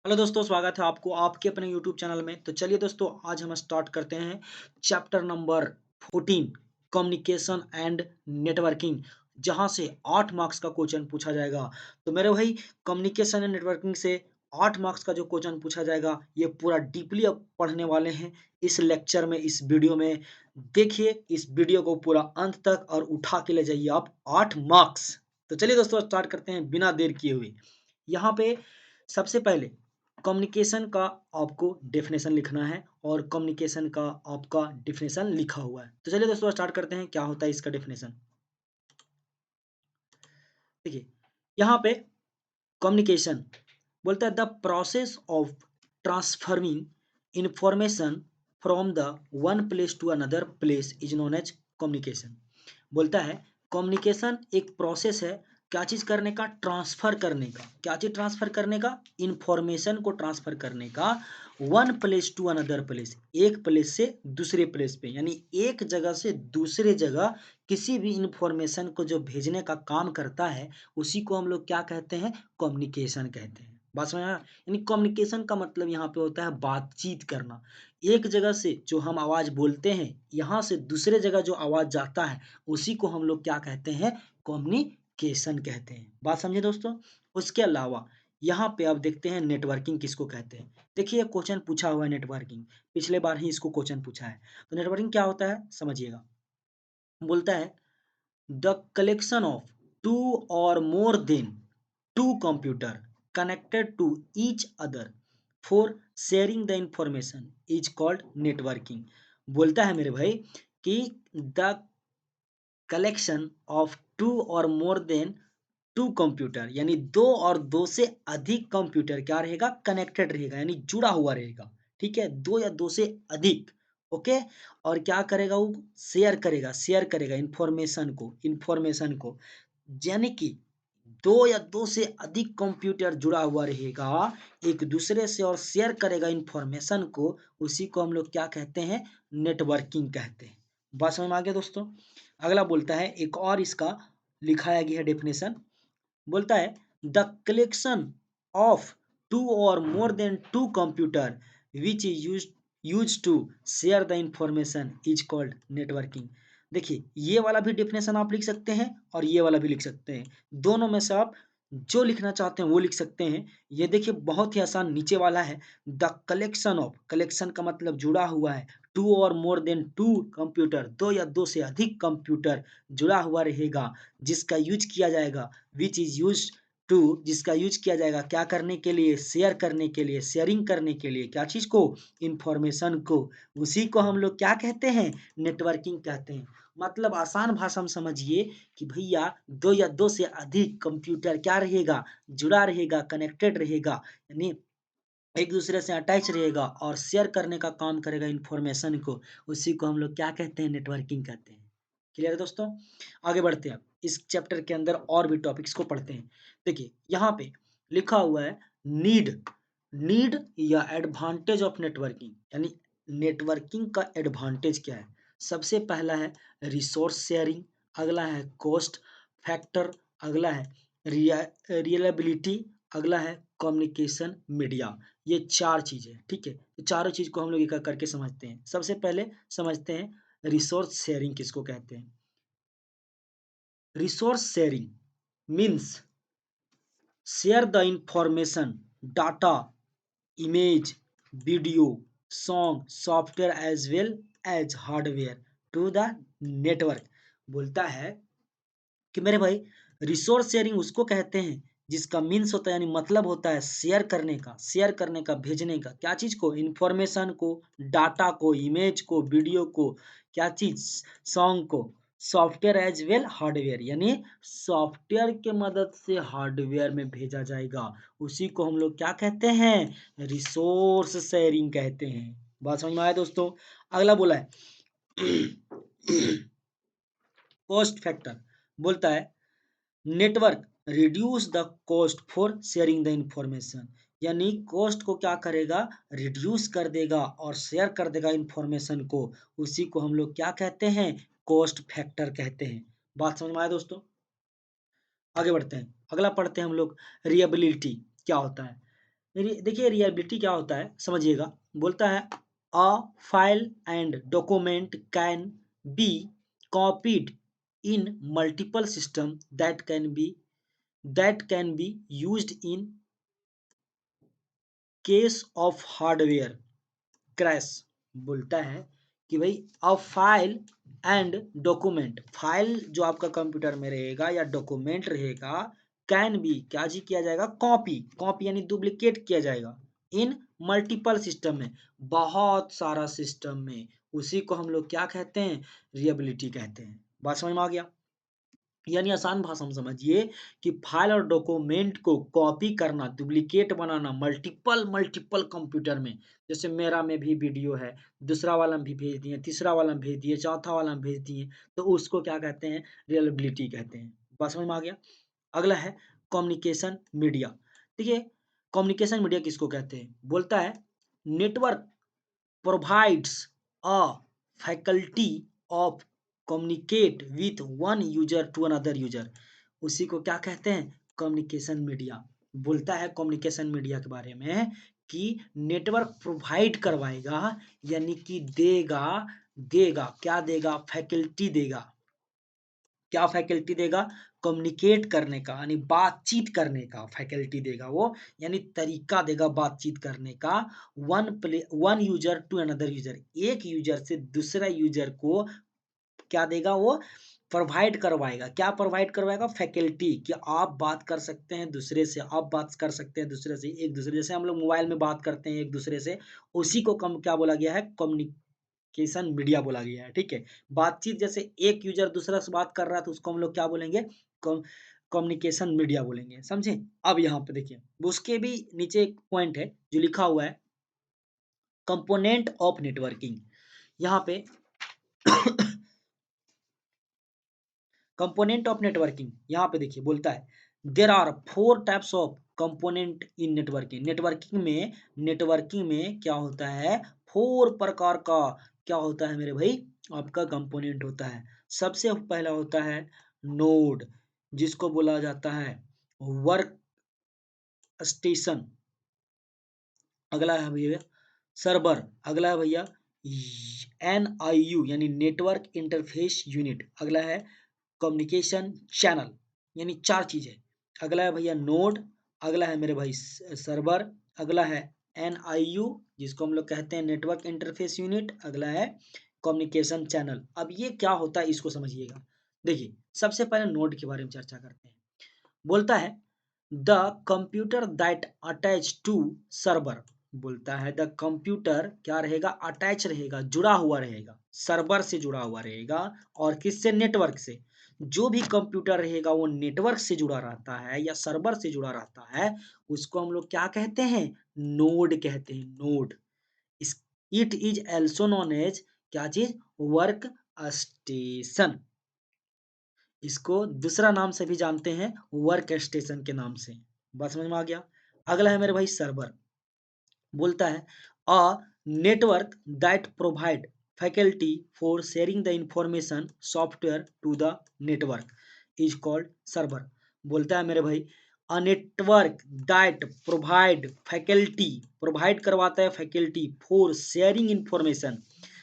Hello दोस्तों, स्वागत है आपको आपके अपने यूट्यूब चैनल में। तो चलिए दोस्तों, आज हम स्टार्ट करते हैं chapter number 14 communication and networking, जहां से 8 मार्क्स का क्वेश्चन पूछा जाएगा। तो मेरे भाई, कम्युनिकेशन एंड नेटवर्किंग से 8 मार्क्स का जो क्वेश्चन पूछा जाएगा, ये पूरा डीपली अब पढ़ने वाले हैं इस लेक्चर में, इस वीडियो में। देखिए इस वीडियो को पूरा अंत तक और उठा के ले जाइए आप 8 मार्क्स। तो चलिए दोस्तों, स्टार्ट करते हैं बिना देर किए हुए। यहाँ पे सबसे पहले कम्युनिकेशन का आपको डेफिनेशन लिखना है और कम्युनिकेशन का आपका डेफिनेशन लिखा हुआ है। तो चलिए दोस्तों, स्टार्ट करते हैं क्या होता है इसका डेफिनेशन। देखिए यहाँ पे कम्युनिकेशन बोलता है the process of transferring information from the one place to another place is known as communication. बोलता है कम्युनिकेशन एक प्रोसेस है, क्या चीज करने का, ट्रांसफर करने का। क्या चीज ट्रांसफर करने का, इंफॉर्मेशन को ट्रांसफर करने का। One place to another place, एक प्लेस से दूसरे प्लेस पे, यानी एक जगह से दूसरे जगह किसी भी इंफॉर्मेशन को जो भेजने का काम करता है, उसी को हम लोग क्या कहते हैं, कम्युनिकेशन कहते हैं। बात समझ आया? यानी कम्युनिकेशन का मतलब यहाँ पे होता है बातचीत करना। एक जगह से जो हम आवाज बोलते हैं, यहाँ से दूसरे जगह जो आवाज जाता है, उसी को हम लोग क्या कहते हैं, कम्युनिकेशन कहते हैं। बात समझे दोस्तों? उसके अलावा यहाँ पे अब देखते हैं नेटवर्किंग किसको कहते हैं। देखिए क्वेश्चन पूछा हुआ है नेटवर्किंग, पिछले बार ही इसको क्वेश्चन पूछा है। तो नेटवर्किंग क्या होता है समझिएगा। बोलता है the collection of two or more than two computer connected to each other for sharing the information is called networking. बोलता है मेरे भाई कि the collection of two or more than two computer, यानी दो और दो से अधिक कंप्यूटर क्या रहेगा, कनेक्टेड रहेगा, यानी जुड़ा हुआ रहेगा। ठीक है, दो या दो से अधिक। ओके। और क्या करेगा वो, शेयर करेगा इंफॉर्मेशन को, यानी कि दो या दो से अधिक कंप्यूटर जुड़ा हुआ रहेगा एक दूसरे से और शेयर करेगा इंफॉर्मेशन को, उसी को हम लोग क्या कहते हैं, नेटवर्किंग कहते हैं। बात समझ में आ गया दोस्तों? अगला बोलता है एक और इसका लिखाया गया है डेफिनेशन। बोलता है the collection of two or more than two computer which is use to share the information is called networking. देखिए ये वाला भी डेफिनेशन आप लिख सकते हैं और ये वाला भी लिख सकते हैं। दोनों में से आप जो लिखना चाहते हैं वो लिख सकते हैं। ये देखिए बहुत ही आसान, नीचे वाला है द कलेक्शन ऑफ, कलेक्शन का मतलब जुड़ा हुआ है, to or more than two computer, दो या दो से अधिक कंप्यूटर जुड़ा हुआ रहेगा, जिसका यूज किया जाएगा, विच इज यूज टू, जिसका यूज किया जाएगा क्या करने के लिए, शेयर करने के लिए, शेयरिंग करने के लिए, क्या चीज को, इंफॉर्मेशन को, उसी को हम लोग क्या कहते हैं, नेटवर्किंग कहते हैं। मतलब आसान भाषा में समझिए कि भैया दो या दो से अधिक कंप्यूटर क्या रहेगा, जुड़ा रहेगा, कनेक्टेड रहेगा, यानी एक दूसरे से अटैच रहेगा और शेयर करने का काम करेगा इंफॉर्मेशन को, उसी को हम लोग क्या कहते हैं, नेटवर्किंग कहते हैं। क्लियर है दोस्तों? आगे बढ़ते हैं, इस चैप्टर के अंदर और भी टॉपिक्स को पढ़ते हैं। देखिए यहाँ पे लिखा हुआ है नीड, नीड या एडवांटेज ऑफ नेटवर्किंग, यानी नेटवर्किंग का एडवांटेज क्या है। सबसे पहला है रिसोर्स शेयरिंग, अगला है कॉस्ट फैक्टर, अगला है रियलाबिलिटी, अगला है कम्युनिकेशन मीडिया। ये चार चीजें, ठीक है। तो चारों चीज को हम लोग एक एक करके समझते हैं। सबसे पहले समझते हैं रिसोर्स शेयरिंग किसको कहते हैं। Resource sharing means share the information, data, image, video, song, software as well as hardware to the network. बोलता है कि मेरे भाई रिसोर्स शेयरिंग उसको कहते हैं जिसका मीन्स होता है, यानी मतलब होता है शेयर करने का, शेयर करने का, भेजने का, क्या चीज को, इंफॉर्मेशन को, डाटा को, इमेज को, वीडियो को, क्या चीज, सॉन्ग को, सॉफ्टवेयर एज वेल हार्डवेयर, यानी सॉफ्टवेयर के मदद से हार्डवेयर में भेजा जाएगा, उसी को हम लोग क्या कहते हैं, रिसोर्स शेयरिंग कहते हैं। बात समझ में आया दोस्तों? अगला बोला है कॉस्ट फैक्टर। बोलता है network reduce the cost for sharing the information, यानी कॉस्ट को क्या करेगा, रिड्यूस कर देगा और शेयर कर देगा इंफॉर्मेशन को, उसी को हम लोग क्या कहते हैं, कॉस्ट फैक्टर कहते हैं। बात समझ में आया दोस्तों? आगे बढ़ते हैं, अगला पढ़ते हैं हम लोग रियबिलिटी क्या होता है। देखिए रिलायबिलिटी क्या होता है समझिएगा। बोलता है a file and document can be copied in multiple system that can be used in case of hardware crash. बोलता है कि भाई a file and document, file जो आपका कंप्यूटर में रहेगा या डॉक्यूमेंट रहेगा, कैन बी क्या जी किया जाएगा, कॉपी, कॉपी यानी डुप्लीकेट किया जाएगा इन मल्टीपल सिस्टम में, बहुत सारा सिस्टम में। उसी को हम लोग क्या कहते हैं, रिएबिलिटी कहते हैं। बात समझ में आ गया। यानी आसान भाषा में समझिए कि फाइल और डॉक्यूमेंट को कॉपी करना, डुप्लीकेट बनाना मल्टीपल मल्टीपल कंप्यूटर में, जैसे मेरा में भी वीडियो है, दूसरा वाला में भी भेज दिए, तीसरा वाला में भेज दिए, चौथा वाला में भेज दिए, तो उसको क्या कहते हैं, रिलायबिलिटी कहते हैं। बात समझ में आ गया। अगला है कम्युनिकेशन मीडिया। देखिए कम्युनिकेशन मीडिया किसको कहते हैं, बोलता है network provides a faculty of communicate with one user to another user। उसी को क्या कहते हैं, कम्युनिकेशन मीडिया। बोलता है कम्युनिकेशन मीडिया के बारे में कि नेटवर्क प्रोवाइड करवाएगा, यानी कि देगा, देगा क्या देगा, फैकल्टी देगा। क्या फैकल्टी देगा, कम्युनिकेट करने का यानी बातचीत करने का फैकल्टी देगा वो, यानी तरीका देगा बातचीत करने का। One user to another user, एक यूजर से दूसरा यूजर को क्या देगा वो, प्रोवाइड करवाएगा। क्या प्रोवाइड करवाएगा, फैकल्टी, कि आप बात कर सकते हैं दूसरे से, आप बात कर सकते हैं दूसरे से, एक दूसरे, जैसे हम लोग मोबाइल में बात करते हैं एक दूसरे से, उसी को कम क्या बोला गया है, कम्युनिकेशन मीडिया बोला गया है। ठीक है, बातचीत, जैसे एक यूजर दूसरा से बात कर रहा है तो उसको हम लोग क्या बोलेंगे, कम्युनिकेशन मीडिया बोलेंगे। समझे। अब यहाँ पे देखिए उसके भी नीचे एक पॉइंट है जो लिखा हुआ है, कंपोनेंट ऑफ नेटवर्किंग। यहाँ पे कंपोनेंट ऑफ नेटवर्किंग, यहाँ पे देखिए बोलता है there are 4 types of component in networking. Networking में क्या होता है, 4 प्रकार का क्या होता है मेरे भाई, आपका कंपोनेंट होता है। सबसे पहला होता है नोड, जिसको बोला जाता है वर्क स्टेशन। अगला है भैया सर्वर। अगला है भैया NIU यानी नेटवर्क इंटरफेस यूनिट। अगला है कम्युनिकेशन चैनल, यानी 4 चीज है। अगला है भैया नोड, अगला है मेरे भाई सर्वर, अगला है NIU जिसको हम लोग कहते हैं नेटवर्क इंटरफेस यूनिट, अगला है कम्युनिकेशन चैनल। अब ये क्या होता है इसको समझिएगा। देखिए सबसे पहले नोड के बारे में चर्चा करते हैं। बोलता है the computer that attach to server. बोलता है द कंप्यूटर क्या रहेगा, अटैच रहेगा, जुड़ा हुआ रहेगा, सर्वर से जुड़ा हुआ रहेगा। और किससे, नेटवर्क से। जो भी कंप्यूटर रहेगा वो नेटवर्क से जुड़ा रहता है या सर्वर से जुड़ा रहता है, उसको हम लोग क्या कहते हैं, नोड कहते हैं, node. It is also known as क्या चीज, वर्क स्टेशन। इसको दूसरा नाम से भी जानते हैं, वर्क स्टेशन के नाम से। बात समझ में आ गया। अगला है मेरे भाई सर्वर। बोलता है a network that provide faculty for sharing the information software to the network is called server. बोलता है मेरे भाई a network that provide faculty, provide करवाता है faculty for sharing information,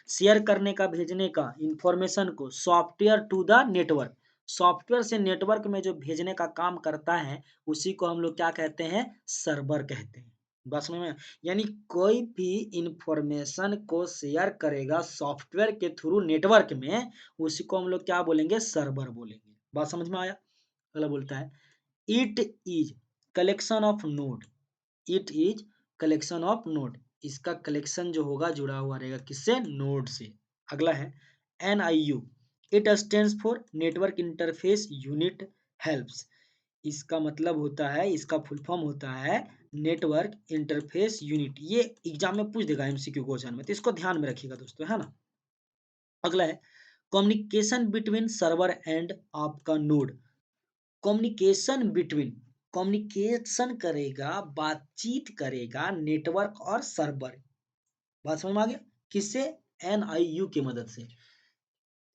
share करने का, भेजने का, इंफॉर्मेशन को, software to the network, software से नेटवर्क में जो भेजने का काम करता है उसी को हम लोग क्या कहते हैं, सर्वर कहते हैं। बस में यानी कोई भी इंफॉर्मेशन को शेयर करेगा सॉफ्टवेयर के थ्रू नेटवर्क में, उसी को हम लोग क्या बोलेंगे, सर्वर बोलेंगे। बात समझ में आया। अगला बोलता है it is collection of node, it is collection of node. इसका कलेक्शन जो होगा जुड़ा हुआ रहेगा किससे, नोड से। अगला है NIU, it stands for network interface unit helps. इसका मतलब होता है, इसका फुल फॉर्म होता है नेटवर्क इंटरफेस यूनिट। ये एग्जाम में पूछ देगा MCQ क्वेश्चन में, तो इसको ध्यान में रखिएगा दोस्तों, है ना। अगला है कम्युनिकेशन बिटवीन सर्वर एंड आपका नोड। कम्युनिकेशन बिटवीन, कम्युनिकेशन करेगा, बातचीत करेगा नेटवर्क और सर्वर। बात समझ में आ गया। किससे, NIU की मदद से,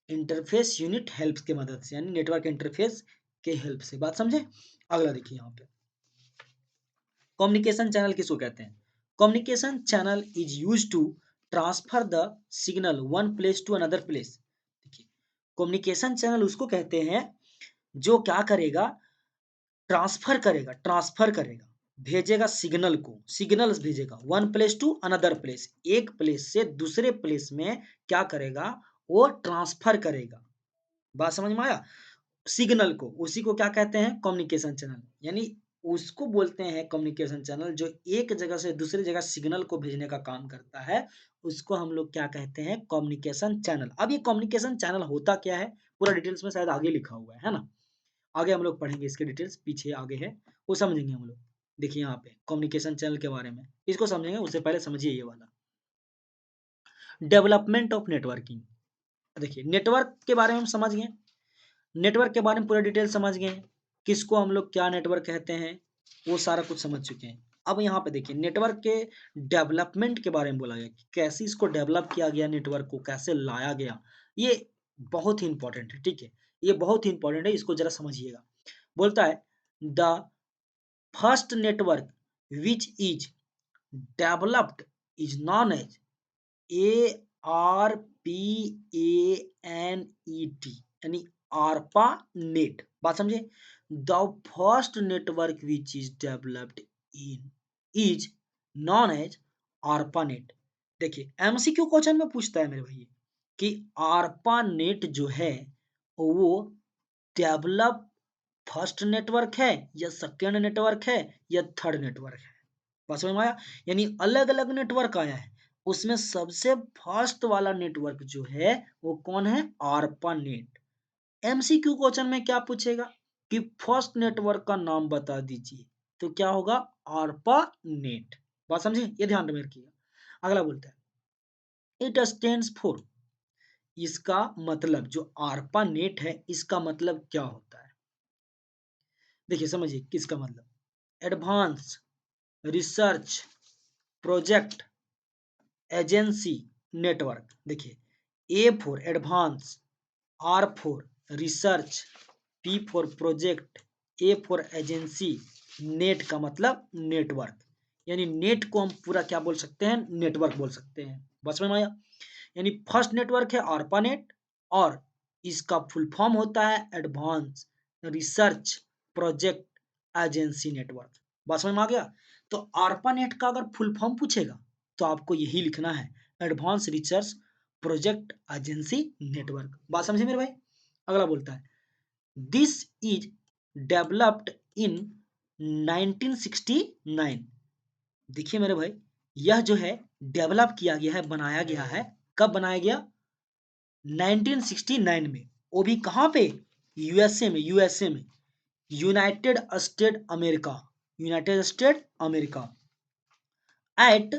इंटरफेस यूनिट हेल्प के मदद से, यानी नेटवर्क इंटरफेस के हेल्प से। बात समझे। अगला देखिए यहाँ पे कम्युनिकेशन चैनल किसको कहते हैं? Communication channel is use to transfer the signal one place to another place. देखिए, कम्युनिकेशन चैनल उसको कहते हैं जो क्या करेगा, ट्रांसफर करेगा, भेजेगा सिग्नल को, सिग्नल्स भेजेगा one place to another place, एक प्लेस से दूसरे प्लेस में क्या करेगा, वो ट्रांसफर करेगा। बात समझ में आया? सिग्नल को, उसी को क्या कहते हैं, कम्युनिकेशन चैनल। यानी उसको बोलते हैं कम्युनिकेशन चैनल जो एक जगह से दूसरी जगह सिग्नल को भेजने का काम करता है, उसको हम लोग क्या कहते हैं, कम्युनिकेशन चैनल। अब ये कम्युनिकेशन चैनल होता क्या है, पूरा डिटेल्स में शायद आगे लिखा हुआ है ना, आगे हम लोग पढ़ेंगे इसके डिटेल्स, पीछे आगे है वो समझेंगे हम लोग। देखिए यहाँ पे कम्युनिकेशन चैनल के बारे में, इसको समझेंगे, उससे पहले समझिए ये वाला डेवलपमेंट ऑफ नेटवर्किंग। देखिए नेटवर्क के बारे में हम समझ गए, नेटवर्क के बारे में पूरा डिटेल समझ गए हैं, किसको हम लोग क्या नेटवर्क कहते हैं, वो सारा कुछ समझ चुके हैं। अब यहाँ पे देखिए नेटवर्क के डेवलपमेंट के बारे में बोला गया कि कैसे इसको डेवलप किया गया, नेटवर्क को कैसे लाया गया। ये बहुत ही इंपॉर्टेंट है, ठीक है, ये बहुत ही इंपॉर्टेंट है, इसको जरा समझिएगा। बोलता है the first network which is developed is known as ARPANET, यानी आरपा नेट। बात समझे? The first network which is developed in is known as ARPANET. देखिए एमसीक्यू क्वेश्चन में पूछता है मेरे भाई कि आरपा नेट जो है वो डेवलप फर्स्ट नेटवर्क है या सेकेंड नेटवर्क है या थर्ड नेटवर्क है। बात समझ में आया? यानी अलग अलग नेटवर्क आया है, उसमें सबसे फर्स्ट वाला नेटवर्क जो है वो कौन है, आरपा नेट। एमसीक्यू क्वेश्चन में क्या पूछेगा कि फर्स्ट नेटवर्क का नाम बता दीजिए, तो क्या होगा, आरपा नेट। बात समझे? ये ध्यान में रखिएगा। अगला बोलता है इट स्टैंड्स फॉर, इसका मतलब जो आरपा नेट है इसका मतलब क्या होता है, देखिए समझिए किसका मतलब, advance research project agency network. देखिए A for advance, R for research, P for project, A for agency, net का मतलब नेटवर्क। यानी नेट को हम पूरा क्या बोल सकते हैं, नेटवर्क बोल सकते हैं। बस में आया? यानी फर्स्ट नेटवर्क है आरपा नेट और इसका फुल फॉर्म होता है advance research project agency network. बस में आ गया? तो आरपा नेट का अगर फुल फॉर्म पूछेगा तो आपको यही लिखना है, advance research project agency network. बात समझे मेरे भाई? अगला बोलता है दिस इज डेवलप्ड इन 1969। देखिए मेरे भाई, यह जो है डेवलप किया गया है, बनाया गया है, कब बनाया गया, 1969 में। वो भी कहां पे, यूएसए में, यूएसए में, United State America, United State America, at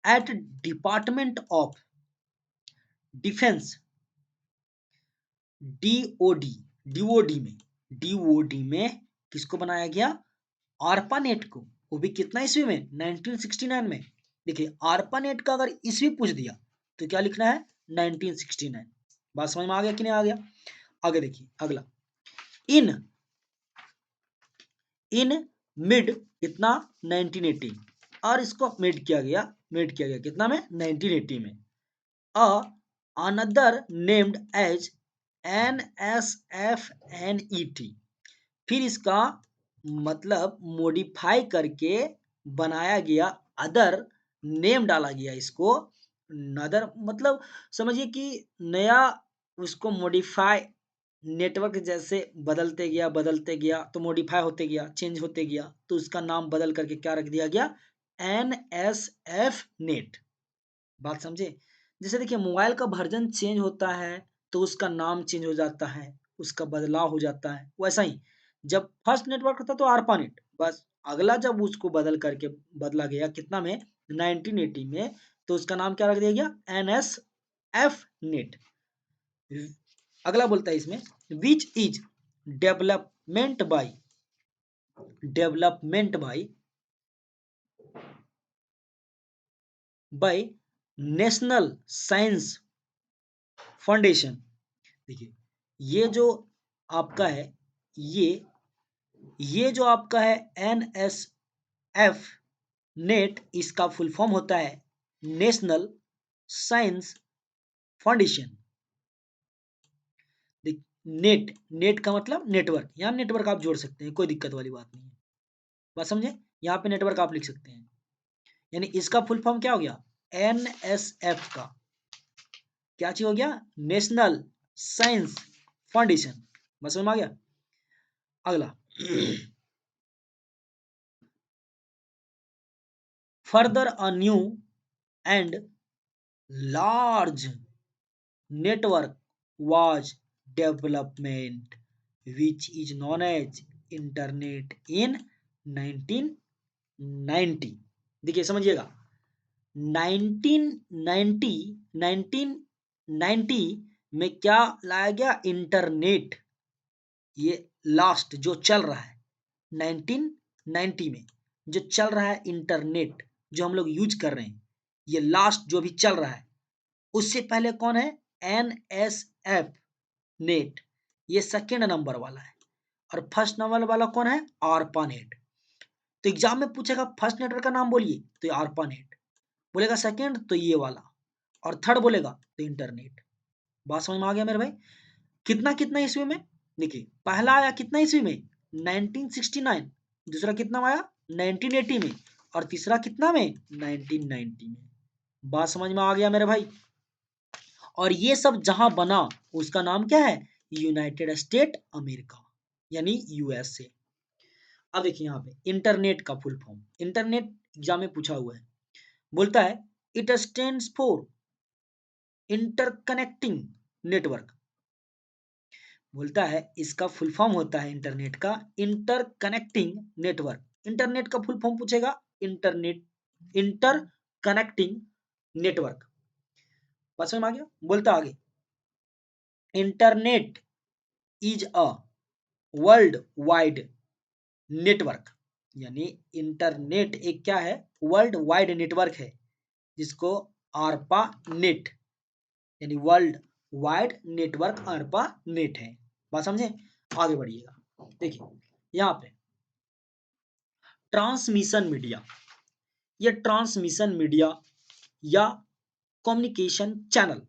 at department of defence, DOD, DOD में, डीओडी में किसको बनाया गया, आरपानेट को। वो भी कितना ईस्वी में, 1969 में। देखिए आरपानेट का अगर ईस्वी पूछ दिया तो क्या लिखना है, 1969। बात समझ में आ गया कि नहीं आ गया? आगे देखिए अगला, इन इन मिड कितना, 1980, और इसको मिड किया गया कितना में, 1980 में। A another named as NSFNET, फिर इसका मतलब मॉडिफाई करके बनाया गया, अदर नेम डाला गया इसको, अदर मतलब समझिए कि नया उसको मॉडिफाई, नेटवर्क जैसे बदलते गया तो मॉडिफाई होते गया, चेंज होते गया, तो उसका नाम बदल करके क्या रख दिया गया, NSF नेट। बात समझे? जैसे देखिए मोबाइल का वर्जन चेंज होता है तो उसका नाम चेंज हो जाता है, उसका बदलाव हो जाता है, वैसा ही जब फर्स्ट नेटवर्क था तो आरपानेट, बस अगला जब उसको बदल करके बदला गया कितना में, 1980 में, तो उसका नाम क्या रख दिया गया, NSF नेट। अगला बोलता है इसमें which is development bye, development bye national science foundation. देखिए ये जो आपका है, ये जो आपका है एफ नेट इसका फुल फॉर्म होता है national science foundation. Net net का मतलब नेटवर्क, यहाँ नेटवर्क आप जोड़ सकते हैं, कोई दिक्कत वाली बात नहीं है। बात समझे, यहाँ पे नेटवर्क आप लिख सकते हैं। यानी इसका फुल फॉर्म क्या हो गया, एनएसएफ का क्या चीज हो गया, नेशनल साइंस फाउंडेशन। बस समझ में आ गया। अगला further a new and large network was development which is known as internet in 1990। देखिए समझिएगा, 1990 1990 में क्या लाया गया, इंटरनेट। ये लास्ट जो चल रहा है 1990 में जो चल रहा है इंटरनेट, जो हम लोग यूज कर रहे हैं, ये लास्ट जो भी चल रहा है, उससे पहले कौन है, एनएसएफ नेट, ये सेकेंड नंबर वाला है। और फर्स्ट नंबर वाला कौन है, आरपा नेट। तो एग्जाम में पूछेगा फर्स्ट नेटवर्क का नाम बोलिए तो ये आरपा नेट बोलेगा, सेकेंड तो ये वाला, और थर्ड बोलेगा तो इंटरनेट। बात समझ में आ गया मेरे भाई। कितना कितना ईस्वी में, देखिए पहला आया कितना ईस्वी में, 1969, दूसरा कितना आया 1980 में, और तीसरा कितना में 1990 में। बात समझ में आ गया मेरे भाई। और ये सब जहां बना उसका नाम क्या है, यूनाइटेड स्टेट अमेरिका, यानी यूएसए। अब देखिए यहाँ पे इंटरनेट का फुल फॉर्म, इंटरनेट एग्जाम में पूछा हुआ है, बोलता है it stands for interconnecting network. बोलता है इसका फुल फॉर्म होता है इंटरनेट का इंटरकनेक्टिंग नेटवर्क। इंटरनेट का फुल फॉर्म पूछेगा, इंटरनेट इंटरकनेक्टिंग नेटवर्क। समझ में आ गया। बोलता आगे, internet is a world wide network, यानी इंटरनेट एक क्या है, वर्ल्ड वाइड नेटवर्क है, जिसको आरपा नेट, यानी वर्ल्ड वाइड नेटवर्क आरपा नेट है। बात समझे, आगे बढ़िएगा। देखिए यहाँ पे ट्रांसमिशन मीडिया, ये ट्रांसमिशन मीडिया या कम्युनिकेशन चैनल,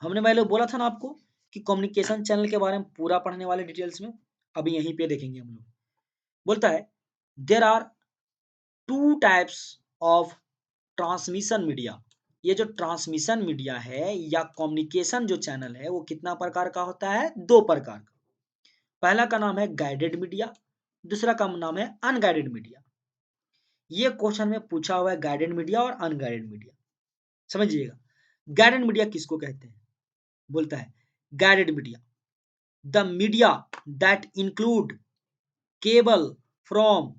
हमने पहले बोला था ना आपको कि कम्युनिकेशन चैनल के बारे में पूरा पढ़ने वाले डिटेल्स में, अभी यहीं पे देखेंगे हम लोग। बोलता है there are two types of transmission media. ये जो ट्रांसमिशन मीडिया है या कम्युनिकेशन जो चैनल है वो कितना प्रकार का होता है, दो प्रकार का। पहला का नाम है गाइडेड मीडिया, दूसरा का नाम है अनगाइडेड मीडिया। ये क्वेश्चन में पूछा हुआ है गाइडेड मीडिया और अनगाइडेड मीडिया। समझिएगा, गाइडेड मीडिया किसको कहते हैं, बोलता है guided media the media that include cable from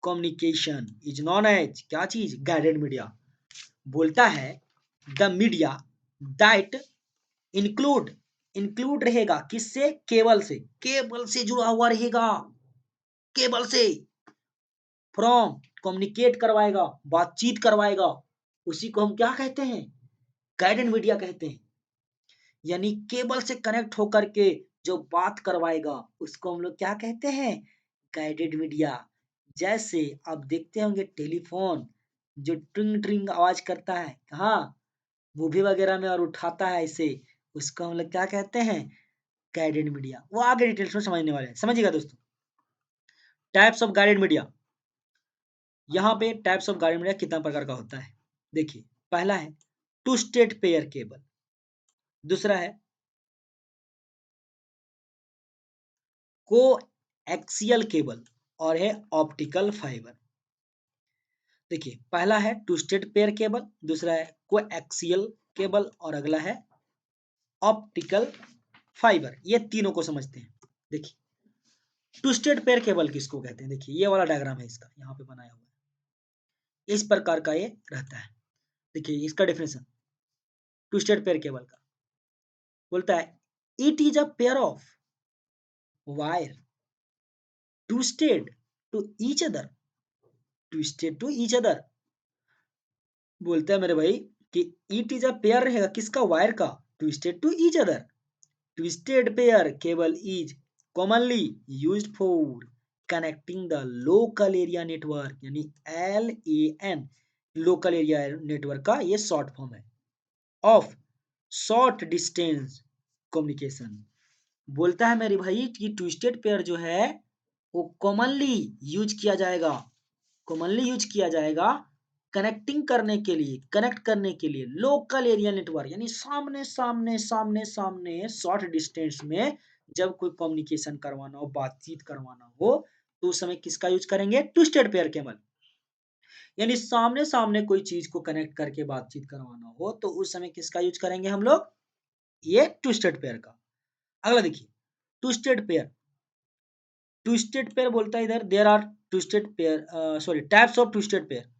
communication is known as, क्या चीज, गाइडेड मीडिया। बोलता है the media that include, include रहेगा किससे, केबल से, केबल से जुड़ा हुआ रहेगा, केबल से फ्रॉम कम्युनिकेट करवाएगा, बातचीत करवाएगा, उसी को हम क्या कहते हैं, गाइडेड मीडिया कहते हैं। यानी केबल से कनेक्ट होकर के जो बात करवाएगा उसको हम लोग क्या कहते हैं, गाइडेड मीडिया। जैसे आप देखते होंगे टेलीफोन जो ट्रिंग ट्रिंग आवाज करता है, कहाँ, मूवी वगैरह में और उठाता है ऐसे, उसको हम लोग क्या कहते हैं, गाइडेड मीडिया। वो आगे डिटेल्स में समझने वाले हैं, समझिएगा दोस्तों। टाइप्स ऑफ गाइडेड मीडिया, यहाँ पे टाइप्स ऑफ गाइडेड मीडिया कितना प्रकार का होता है, देखिए पहला है टू स्टेट पेयर केबल, दूसरा है को एक्सियल केबल, और है ऑप्टिकल फाइबर। देखिए पहला है टू स्टेट पेयर केबल, दूसरा है को एक्सियल केबल, और अगला है ऑप्टिकल फाइबर। ये तीनों को समझते हैं। देखिए टू स्टेट पेयर केबल किसको कहते हैं, देखिए ये वाला डायग्राम है इसका, यहाँ पे बनाया हुआ है, इस प्रकार का ये रहता है। देखिए इसका definition twisted pair cable का, बोलता है it is a pair of wire twisted to each other, twisted to each other. बोलते हैं मेरे भाई कि इट इज अ पेयर रहेगा किसका, वायर का, twisted to each other. Twisted pair cable is commonly used for connecting the local area network, यानी LAN, local area network का ये शॉर्ट फॉर्म है ऑफ शॉर्ट डिस्टेंस कम्युनिकेशन। बोलता है मेरे भाई कि ट्विस्टेड पेयर जो है वो कॉमनली यूज किया जाएगा, कॉमनली यूज किया जाएगा कनेक्टिंग करने के लिए, कनेक्ट करने के लिए लोकल एरिया नेटवर्क, यानी सामने सामने सामने सामने शॉर्ट डिस्टेंस में जब कोई कम्युनिकेशन करवाना हो, बातचीत करवाना हो, तो उस समय किसका यूज करेंगे? Twisted pair cable. यानी सामने सामने कोई चीज को कनेक्ट करके बातचीत करवाना हो तो उस समय किसका यूज करेंगे हम लोग? ये ट्विस्टेड पेयर का। अगला देखिए, ट्विस्टेड पेयर। ट्विस्टेड पेयर बोलता है इधर there are twisted pair, sorry, types of twisted pair.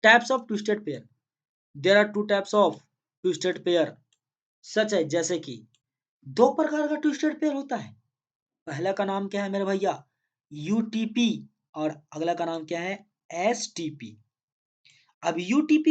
Types of twisted pair, there are two types of twisted pair, such है जैसे कि दो प्रकार का ट्विस्टेड पेयर होता है। पहला का नाम क्या है मेरे भैया? यूटीपी, और अगला का नाम क्या है? एसटीपी। अब यूटीपी